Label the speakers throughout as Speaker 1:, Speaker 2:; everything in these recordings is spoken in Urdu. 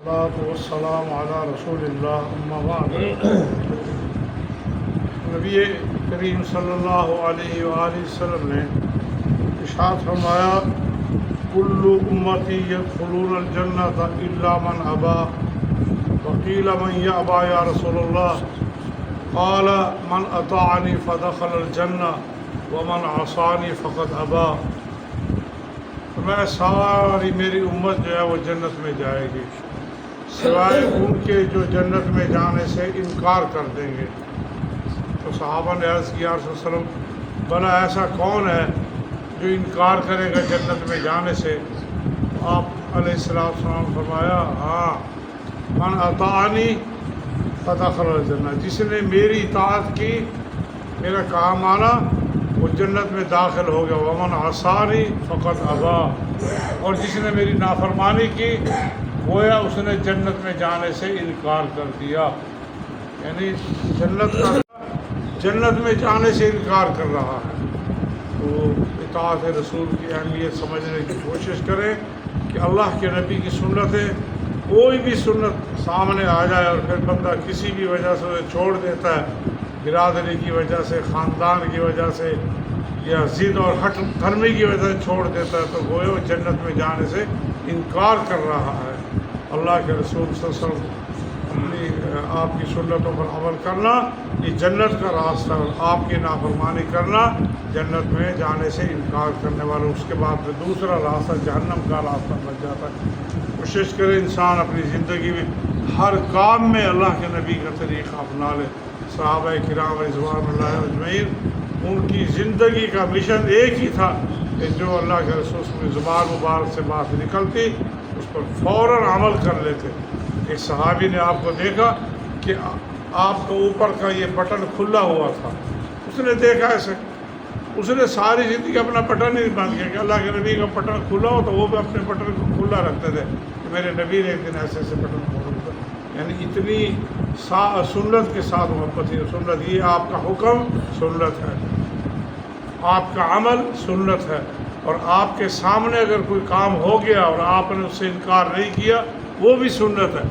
Speaker 1: والسلام علی رسول اللہ اما بعد۔ نبی کریم صلی اللہ علیہ وآلہ وسلم نے ارشاد فرمایا کل امتی یدخلون الجنۃ الا من ابا وقیل من یابا یا رسول اللہ قال من اطاعنی فدخل الجنہ ومن عصانی فقد ابا۔ میں ساری میری امت جو ہے وہ جنت میں جائے گی سوائے ان کے جو جنت میں جانے سے انکار کر دیں گے۔ تو صحابہ نے عرض کیا رسول اللہ علیہ وسلم بھلا ایسا کون ہے جو انکار کرے گا جنت میں جانے سے؟ تو آپ علیہ السلام فرمایا ہاں من اطاعنی فدخل الجنہ، جس نے میری اطاعت کی، میرا کام مانا، وہ جنت میں داخل ہو گیا۔ ومن عصانی فقط ابا، اور جس نے میری نافرمانی کی گویا اس نے جنت میں جانے سے انکار کر دیا، یعنی جنت میں جانے سے انکار کر رہا ہے۔ تو اطاعت رسول کی اہمیت سمجھنے کی کوشش کریں کہ اللہ کے نبی کی سنتیں، کوئی بھی سنت سامنے آ جائے اور پھر بندہ کسی بھی وجہ سے اسے چھوڑ دیتا ہے، برادری کی وجہ سے، خاندان کی وجہ سے، یا ضد اور ہٹ دھرمی کی وجہ سے چھوڑ دیتا ہے، تو گویا وہ جنت میں جانے سے انکار کر رہا ہے۔ اللہ کے رسول صلی اللہ علیہ وسلم آپ کی سنتوں پر عمل کرنا یہ جنت کا راستہ، اور آپ کی نافرمانی کرنا جنت میں جانے سے انکار کرنے والوں، اس کے بعد پھر دوسرا راستہ جہنم کا راستہ بن جاتا ہے۔ کوشش کرے انسان اپنی زندگی میں ہر کام میں اللہ کے نبی کا طریقہ اپنا لے۔ صحابہ کرام رضوان اللہ اجمعین، ان کی زندگی کا مشن ایک ہی تھا کہ جو اللہ کے رسول کی زبان مبارک سے بات نکلتی اس پر فوراً عمل کر لیتے۔ ایک صحابی نے آپ کو دیکھا کہ آپ کے اوپر کا یہ بٹن کھلا ہوا تھا، اس نے دیکھا ایسے، اس نے ساری زندگی اپنا بٹن ہی بند کیا کہ اللہ کے نبی کا بٹن کھلا ہو تو وہ بھی اپنے بٹن کو کھلا رکھتے تھے کہ میرے نبی نے ایک دن ایسے ایسے بٹن کھولا تھا۔ یعنی اتنی سنت کے ساتھ محبت ہے۔ سنت یہ آپ کا حکم سنت ہے، آپ کا عمل سنت ہے، اور آپ کے سامنے اگر کوئی کام ہو گیا اور آپ نے اس سے انکار نہیں کیا وہ بھی سنت ہے۔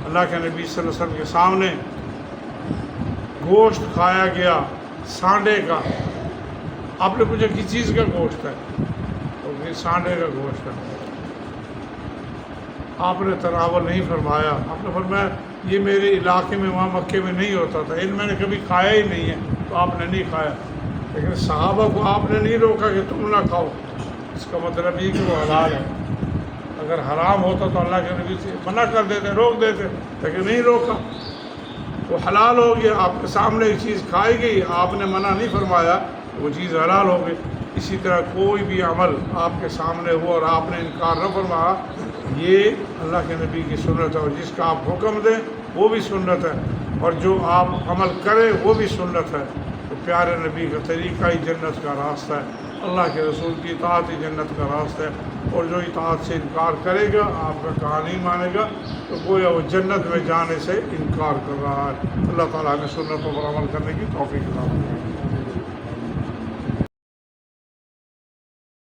Speaker 1: اللہ کے نبی صلی اللہ علیہ وسلم کے سامنے گوشت کھایا گیا سانڈے کا، آپ نے پوچھا کس چیز کا گوشت ہے؟ تو یہ سانڈے کا گوشت ہے۔ آپ نے تناول نہیں فرمایا، آپ نے فرمایا یہ میرے علاقے میں وہاں مکے میں نہیں ہوتا تھا، میں نے کبھی کھایا ہی نہیں ہے، تو آپ نے نہیں کھایا۔ لیکن صحابہ کو آپ نے نہیں روکا کہ تم نہ کھاؤ، اس کا مطلب یہ کہ وہ حلال ہے۔ اگر حرام ہوتا تو اللہ کے نبی سے منع کر دیتے، روک دیتے، لیکن نہیں روکا، وہ حلال ہو گیا۔ آپ کے سامنے ایک چیز کھائی گئی، آپ نے منع نہیں فرمایا، وہ چیز حلال ہو گئی۔ اسی طرح کوئی بھی عمل آپ کے سامنے ہوا اور آپ نے انکار نہ فرمایا، یہ اللہ کے نبی کی سنت ہے، اور جس کا آپ حکم دیں وہ بھی سنت ہے، اور جو آپ عمل کریں وہ بھی سنت ہے۔ تو پیارے نبی کا طریقہ ہی جنت کا راستہ ہے، اللہ کے رسول کی اطاعت ہی جنت کا راستہ ہے، اور جو اطاعت سے انکار کرے گا، آپ کا کہا نہیں مانے گا، تو گویا وہ جنت میں جانے سے انکار کر رہا ہے۔ اللہ تعالیٰ نے سنتوں پر عمل کرنے کی توفیق عطا فرمائے۔